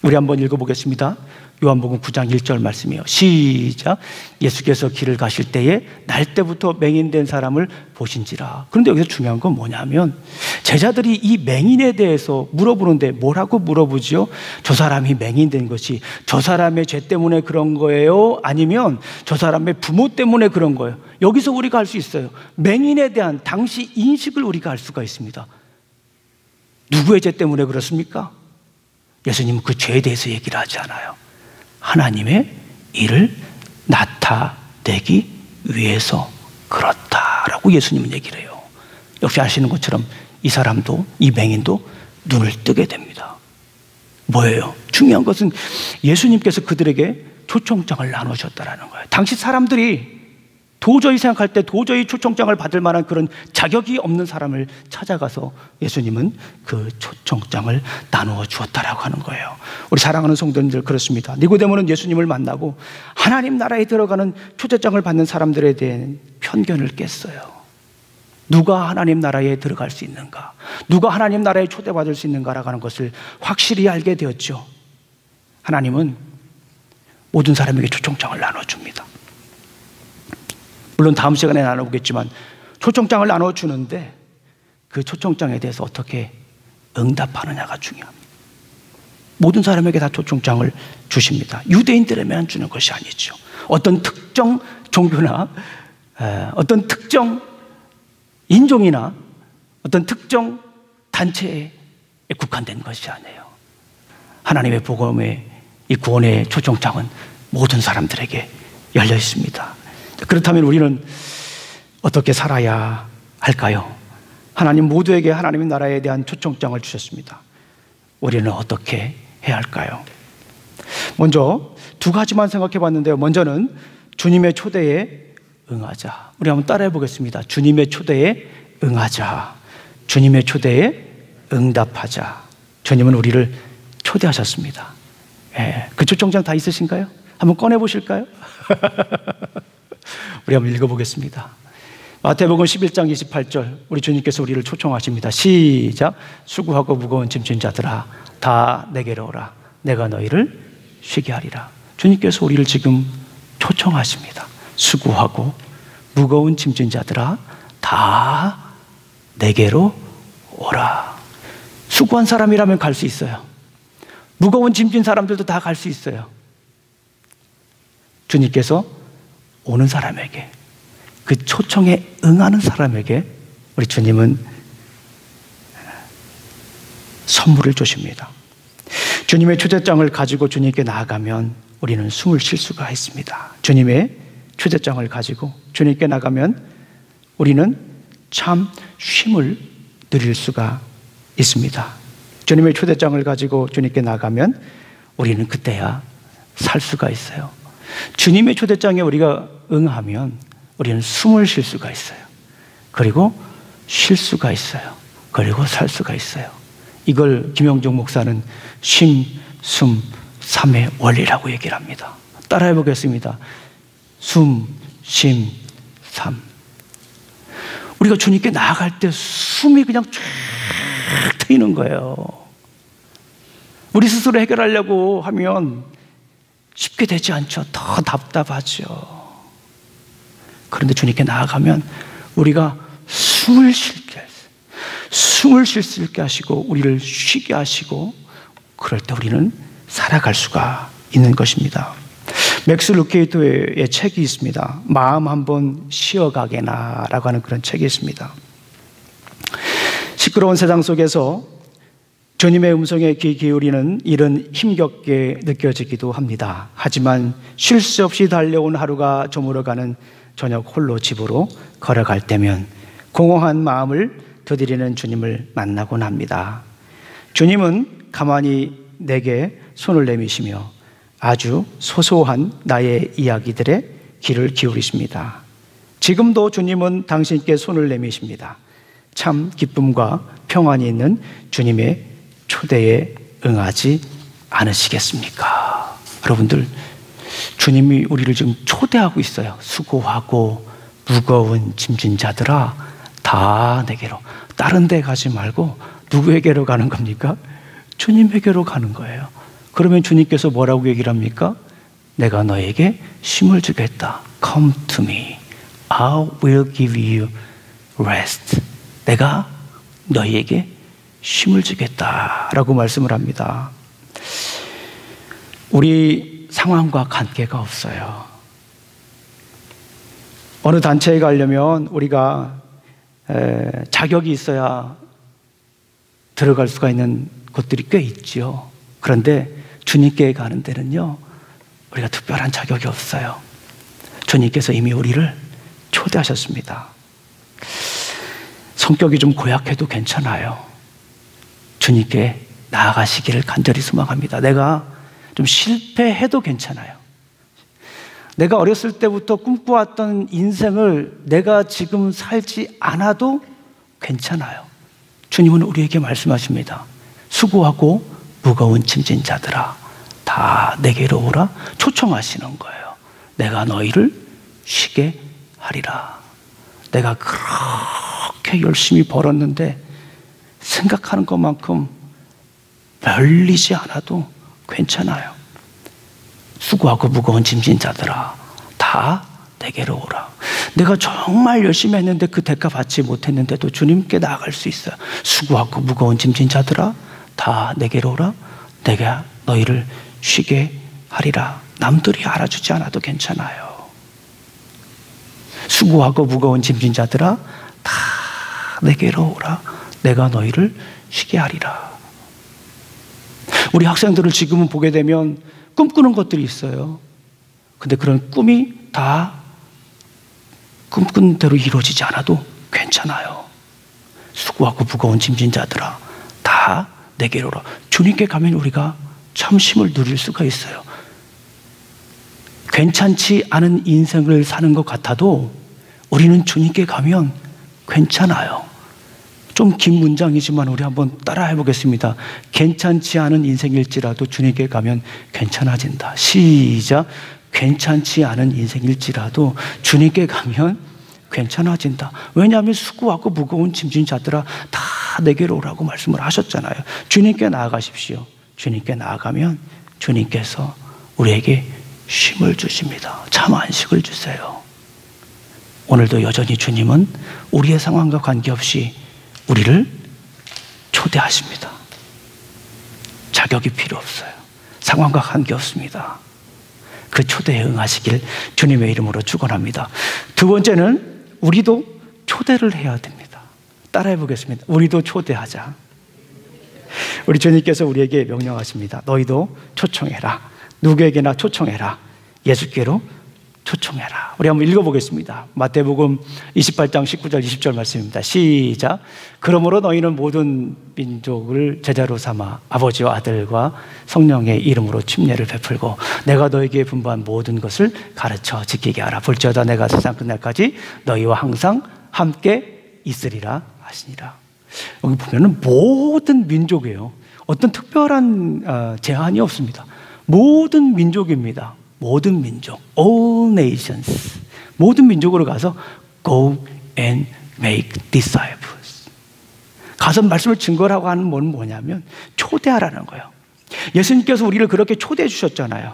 [SPEAKER 1] 우리 한번 읽어보겠습니다. 요한복음 9장 1절 말씀이에요. 시작. 예수께서 길을 가실 때에 날 때부터 맹인된 사람을 보신지라. 그런데 여기서 중요한 건 뭐냐면 제자들이 이 맹인에 대해서 물어보는데 뭐라고 물어보지요? 저 사람이 맹인된 것이 저 사람의 죄 때문에 그런 거예요? 아니면 저 사람의 부모 때문에 그런 거예요? 여기서 우리가 알 수 있어요. 맹인에 대한 당시 인식을 우리가 알 수가 있습니다. 누구의 죄 때문에 그렇습니까? 예수님은 그 죄에 대해서 얘기를 하지 않아요. 하나님의 일을 나타내기 위해서 그렇다라고 예수님은 얘기를 해요. 역시 아시는 것처럼 이 사람도, 이 맹인도 눈을 뜨게 됩니다. 뭐예요? 중요한 것은 예수님께서 그들에게 초청장을 나누셨다라는 거예요. 당시 사람들이 도저히 생각할 때 도저히 초청장을 받을 만한 그런 자격이 없는 사람을 찾아가서 예수님은 그 초청장을 나누어 주었다라고 하는 거예요. 우리 사랑하는 성도님들 그렇습니다. 니고데모는 예수님을 만나고 하나님 나라에 들어가는 초대장을 받는 사람들에 대한 편견을 깼어요. 누가 하나님 나라에 들어갈 수 있는가? 누가 하나님 나라에 초대받을 수 있는가라고 하는 것을 확실히 알게 되었죠. 하나님은 모든 사람에게 초청장을 나눠줍니다. 물론 다음 시간에 나눠보겠지만 초청장을 나눠주는데 그 초청장에 대해서 어떻게 응답하느냐가 중요합니다. 모든 사람에게 다 초청장을 주십니다. 유대인들에게만 주는 것이 아니죠. 어떤 특정 종교나 어떤 특정 인종이나 어떤 특정 단체에 국한된 것이 아니에요. 하나님의 복음의 이 구원의 초청장은 모든 사람들에게 열려 있습니다. 그렇다면 우리는 어떻게 살아야 할까요? 하나님 모두에게 하나님의 나라에 대한 초청장을 주셨습니다. 우리는 어떻게 해야 할까요? 먼저 두 가지만 생각해 봤는데요. 먼저는 주님의 초대에 응하자. 우리 한번 따라해 보겠습니다. 주님의 초대에 응하자. 주님의 초대에 응답하자. 주님은 우리를 초대하셨습니다. 그 초청장 다 있으신가요? 한번 꺼내 보실까요? 우리 한번 읽어보겠습니다. 마태복음 11장 28절 우리 주님께서 우리를 초청하십니다. 시작. 수고하고 무거운 짐진 자들아 다 내게로 오라. 내가 너희를 쉬게 하리라. 주님께서 우리를 지금 초청하십니다. 수고하고 무거운 짐진 자들아 다 내게로 오라. 수고한 사람이라면 갈 수 있어요. 무거운 짐진 사람들도 다 갈 수 있어요. 주님께서 오는 사람에게, 그 초청에 응하는 사람에게 우리 주님은 선물을 주십니다. 주님의 초대장을 가지고 주님께 나아가면 우리는 숨을 쉴 수가 있습니다. 주님의 초대장을 가지고 주님께 나가면 우리는 참 쉼을 누릴 수가 있습니다. 주님의 초대장을 가지고 주님께 나가면 우리는 그때야 살 수가 있어요. 주님의 초대장에 우리가 응하면 우리는 숨을 쉴 수가 있어요. 그리고 쉴 수가 있어요. 그리고 살 수가 있어요. 이걸 김영종 목사는 쉼, 숨, 삶의 원리라고 얘기를 합니다. 따라해 보겠습니다. 숨, 쉼, 삶. 우리가 주님께 나아갈 때 숨이 그냥 쫙 트이는 거예요. 우리 스스로 해결하려고 하면 쉽게 되지 않죠. 더 답답하죠. 그런데 주님께 나아가면 우리가 숨을 쉴 수 있게 하시고 우리를 쉬게 하시고 그럴 때 우리는 살아갈 수가 있는 것입니다. 맥스 루케이토의 책이 있습니다. 마음 한번 쉬어가게나 라고 하는 그런 책이 있습니다. 시끄러운 세상 속에서 주님의 음성에 귀 기울이는 일은 힘겹게 느껴지기도 합니다. 하지만 쉴 수 없이 달려온 하루가 저물어가는 저녁 홀로 집으로 걸어갈 때면 공허한 마음을 되돌리는 주님을 만나곤 합니다. 주님은 가만히 내게 손을 내미시며 아주 소소한 나의 이야기들에 귀를 기울이십니다. 지금도 주님은 당신께 손을 내미십니다. 참 기쁨과 평안이 있는 주님의 초대에 응하지 않으시겠습니까? 여러분들, 주님이 우리를 지금 초대하고 있어요. 수고하고 무거운 짐진 자들아 다 내게로. 다른 데 가지 말고 누구에게로 가는 겁니까? 주님에게로 가는 거예요. 그러면 주님께서 뭐라고 얘기를 합니까? 내가 너에게 쉼을 주겠다. Come to me. I will give you rest. 내가 너희에게 쉼을 주겠다라고 말씀을 합니다. 우리 상황과 관계가 없어요. 어느 단체에 가려면 우리가 자격이 있어야 들어갈 수가 있는 곳들이 꽤 있죠. 그런데 주님께 가는 데는요, 우리가 특별한 자격이 없어요. 주님께서 이미 우리를 초대하셨습니다. 성격이 좀 고약해도 괜찮아요. 주님께 나아가시기를 간절히 소망합니다. 내가 좀 실패해도 괜찮아요. 내가 어렸을 때부터 꿈꿔왔던 인생을 내가 지금 살지 않아도 괜찮아요. 주님은 우리에게 말씀하십니다. 수고하고 무거운 짐진 자들아, 다 내게로 오라. 초청하시는 거예요. 내가 너희를 쉬게 하리라. 내가 그렇게 열심히 벌었는데 생각하는 것만큼 별리지 않아도 괜찮아요. 수고하고 무거운 짐진 자들아, 다 내게로 오라. 내가 정말 열심히 했는데 그 대가 받지 못했는데도 주님께 나아갈 수 있어요. 수고하고 무거운 짐진 자들아, 다 내게로 오라. 내가 너희를 쉬게 하리라. 남들이 알아주지 않아도 괜찮아요. 수고하고 무거운 짐진 자들아, 다 내게로 오라. 내가 너희를 쉬게 하리라. 우리 학생들을 지금은 보게 되면 꿈꾸는 것들이 있어요. 근데 그런 꿈이 다 꿈꾼 대로 이루어지지 않아도 괜찮아요. 수고하고 무거운 짐진 자들아, 다 내게로 오라. 주님께 가면 우리가 참 쉼을 누릴 수가 있어요. 괜찮지 않은 인생을 사는 것 같아도 우리는 주님께 가면 괜찮아요. 좀 긴 문장이지만 우리 한번 따라해 보겠습니다. 괜찮지 않은 인생일지라도 주님께 가면 괜찮아진다. 시작. 괜찮지 않은 인생일지라도 주님께 가면 괜찮아진다. 왜냐하면 수고하고 무거운 짐진 자들아, 다 내게로 오라고 말씀을 하셨잖아요. 주님께 나아가십시오. 주님께 나아가면 주님께서 우리에게 쉼을 주십니다. 참 안식을 주세요. 오늘도 여전히 주님은 우리의 상황과 관계없이 우리를 초대하십니다. 자격이 필요 없어요. 상황과 관계없습니다. 그 초대에 응하시길 주님의 이름으로 축원합니다. 두 번째는 우리도 초대를 해야 됩니다. 따라해 보겠습니다. 우리도 초대하자. 우리 주님께서 우리에게 명령하십니다. 너희도 초청해라. 누구에게나 초청해라. 예수께로 초청해라. 우리 한번 읽어보겠습니다. 마태복음 28장 19절 20절 말씀입니다. 시작. 그러므로 너희는 모든 민족을 제자로 삼아 아버지와 아들과 성령의 이름으로 침례를 베풀고 내가 너에게 분부한 모든 것을 가르쳐 지키게 하라. 볼지어다 내가 세상 끝날까지 너희와 항상 함께 있으리라 하시니라. 여기 보면은 모든 민족이에요. 어떤 특별한 제한이 없습니다. 모든 민족입니다. 모든 민족, all nations, 모든 민족으로 가서 go and make disciples. 가서 말씀을 증거라고 하는 건 뭐냐면 초대하라는 거예요. 예수님께서 우리를 그렇게 초대해 주셨잖아요.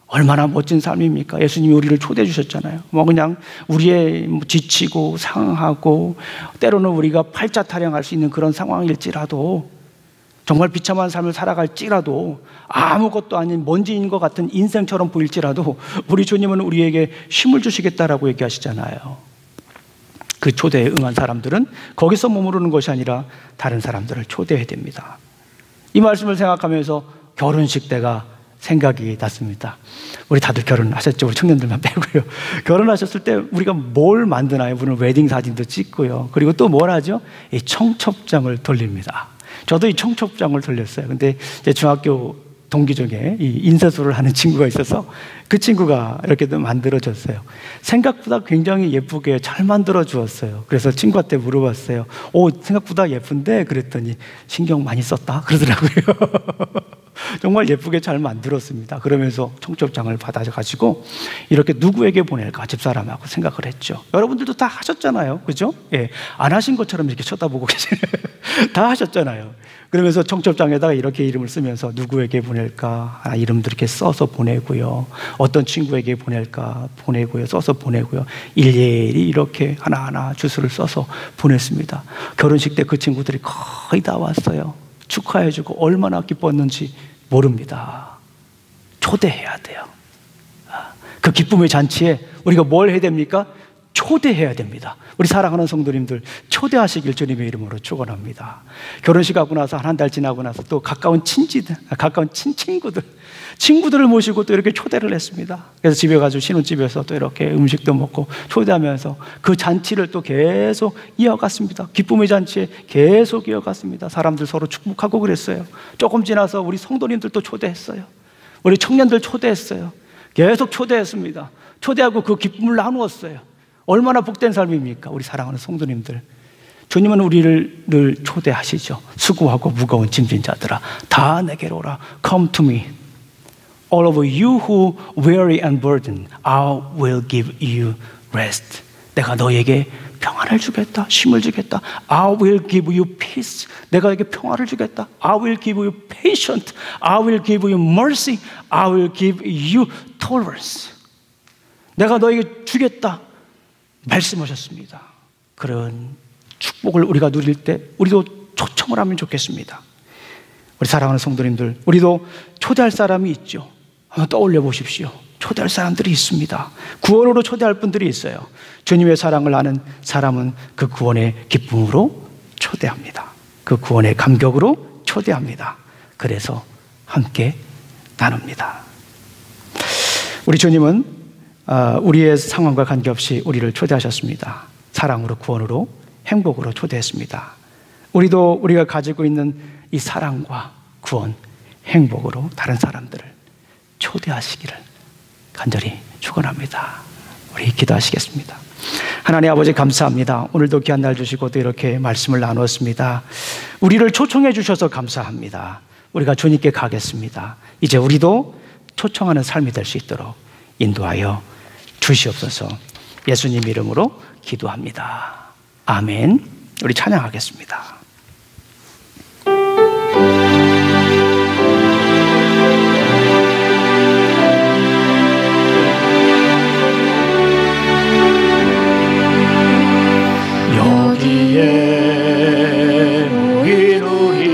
[SPEAKER 1] 얼마나 멋진 삶입니까? 예수님이 우리를 초대해 주셨잖아요. 그냥 우리의 지치고 상하고 때로는 우리가 팔자 타령할 수 있는 그런 상황일지라도 정말 비참한 삶을 살아갈지라도 아무것도 아닌 먼지인 것 같은 인생처럼 보일지라도 우리 주님은 우리에게 쉼을 주시겠다라고 얘기하시잖아요. 그 초대에 응한 사람들은 거기서 머무르는 것이 아니라 다른 사람들을 초대해야 됩니다. 이 말씀을 생각하면서 결혼식 때가 생각이 났습니다. 우리 다들 결혼하셨죠? 우리 청년들만 빼고요. 결혼하셨을 때 우리가 뭘 만드나요? 물론 웨딩 사진도 찍고요. 그리고 또 뭘 하죠? 이 청첩장을 돌립니다. 저도 이 청첩장을 돌렸어요. 근데 제 중학교 동기 중에 이 인쇄소를 하는 친구가 있어서 그 친구가 이렇게 만들어줬어요. 생각보다 굉장히 예쁘게 잘 만들어 주었어요. 그래서 친구한테 물어봤어요. 오, 생각보다 예쁜데? 그랬더니 신경 많이 썼다 그러더라고요. 정말 예쁘게 잘 만들었습니다. 그러면서 청첩장을 받아가지고 이렇게 누구에게 보낼까 집사람하고 생각을 했죠. 여러분들도 다 하셨잖아요, 그죠? 예, 안 하신 것처럼 이렇게 쳐다보고 계시네요. 다 하셨잖아요. 그러면서 청첩장에다가 이렇게 이름을 쓰면서 누구에게 보낼까 이름도 이렇게 써서 보내고요. 어떤 친구에게 보낼까 보내고요. 써서 보내고요. 일일이 이렇게 하나하나 주소를 써서 보냈습니다. 결혼식 때 그 친구들이 거의 다 왔어요. 축하해주고 얼마나 기뻤는지 모릅니다. 초대해야 돼요. 그 기쁨의 잔치에 우리가 뭘 해야 됩니까? 초대해야 됩니다. 우리 사랑하는 성도님들 초대하시길 주님의 이름으로 축원합니다. 결혼식 하고 나서 한 달 지나고 나서 또 가까운 친구들을 모시고 또 이렇게 초대를 했습니다. 그래서 집에 가서 신혼집에서 또 이렇게 음식도 먹고 초대하면서 그 잔치를 또 계속 이어갔습니다. 기쁨의 잔치에 계속 이어갔습니다. 사람들 서로 축복하고 그랬어요. 조금 지나서 우리 성도님들도 초대했어요. 우리 청년들 초대했어요. 계속 초대했습니다. 초대하고 그 기쁨을 나누었어요. 얼마나 복된 삶입니까? 우리 사랑하는 성도님들, 주님은 우리를 늘 초대하시죠. 수고하고 무거운 짐진 자들아 다 내게로 오라. Come to me, all of you who weary and burdened, I will give you rest. 내가 너에게 평안을 주겠다, 쉼을 주겠다. I will give you peace. 내가 너에게 평화를 주겠다. I will give you patience. I will give you mercy. I will give you tolerance. 내가 너에게 주겠다 말씀하셨습니다. 그런 축복을 우리가 누릴 때 우리도 초청을 하면 좋겠습니다. 우리 사랑하는 성도님들, 우리도 초대할 사람이 있죠. 한번 떠올려 보십시오. 초대할 사람들이 있습니다. 구원으로 초대할 분들이 있어요. 주님의 사랑을 아는 사람은 그 구원의 기쁨으로 초대합니다. 그 구원의 감격으로 초대합니다. 그래서 함께 나눕니다. 우리 주님은 우리의 상황과 관계없이 우리를 초대하셨습니다. 사랑으로, 구원으로, 행복으로 초대했습니다. 우리도 우리가 가지고 있는 이 사랑과 구원, 행복으로 다른 사람들을 초대하시기를 간절히 축원합니다. 우리 기도하시겠습니다. 하나님 아버지 감사합니다. 오늘도 귀한 날 주시고 또 이렇게 말씀을 나누었습니다. 우리를 초청해 주셔서 감사합니다. 우리가 주님께 가겠습니다. 이제 우리도 초청하는 삶이 될 수 있도록 인도하여 주시옵소서. 예수님 이름으로 기도합니다. 아멘. 우리 찬양하겠습니다.
[SPEAKER 2] 여기에 모인 우리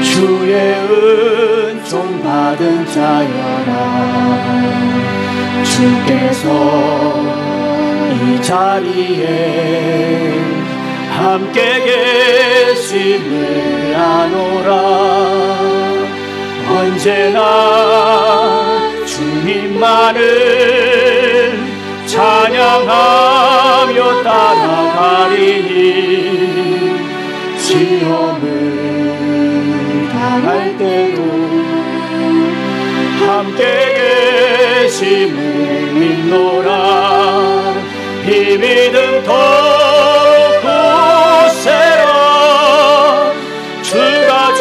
[SPEAKER 2] 주의 은총 받은 자여라. 주께서 이 자리에 함께 계심을 아노라. 언제나 주님만을 찬양하며 따라가리니 시험을 당할 때도 함께 계심을 믿노라. 이 믿음 더욱 굳세라. 주가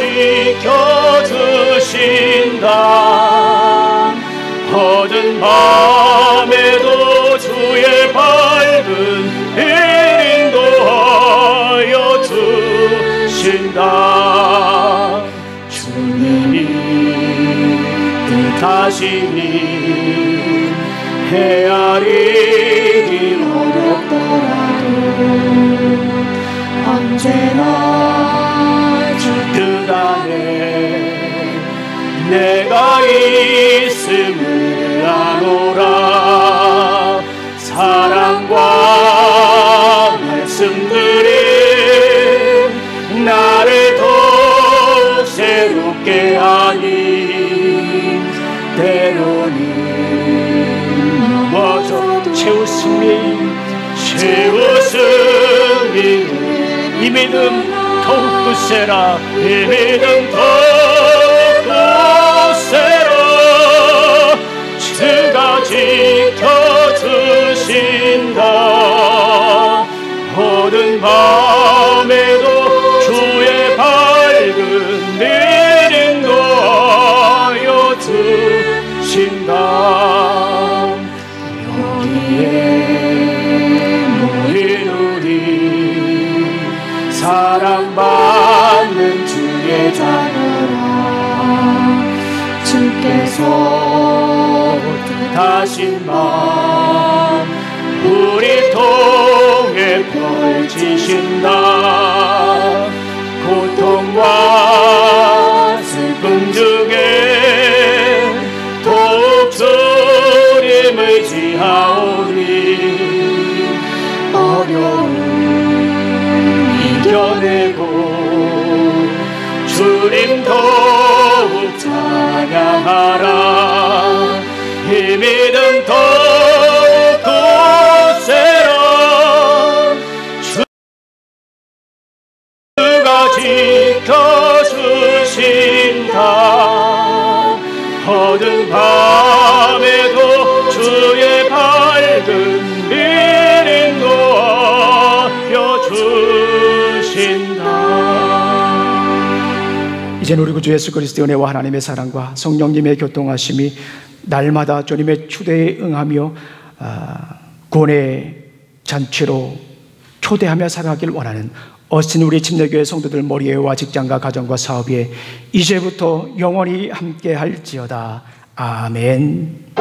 [SPEAKER 2] 지켜주신다. 어두운 밤에도 주의 밝은 빛 인도하여 주신다. 주님이 뜻하시니 헤아리기 어렵더라도 언제나 주 뜻 안에 내가 있음을 아노라. 사랑과 말씀들이 나를 더욱 새롭게 하니 때로는 넘어져 채웃음이 이 믿음 더욱 굳세라. 이 믿음 더욱 굳세라. 주가 지켜주신다. 어두운 밤에도 주의 밝은 빛 인도
[SPEAKER 3] 받는 주의 자녀라. 주께서 뜻하신 맘 우리 통해 펼치신다. 고통과 슬픔 중에 더욱 주님 의지하오니 어려움 이겨내고 주님 더욱 찬양하라. 이 믿음 더욱 굳세라. 주가 지켜주신다. 어두운 밤에도 주의 밝은 빛 인도하여 주신다.
[SPEAKER 1] 이제는 우리 구주 예수 그리스도의 은혜와 하나님의 사랑과 성령님의 교통하심이 날마다 주님의 추대에 응하며 구원의 잔치로 초대하며 살아가길 원하는 어신 우리 침례교회 성도들 머리에와 직장과 가정과 사업에 이제부터 영원히 함께 할지어다. 아멘.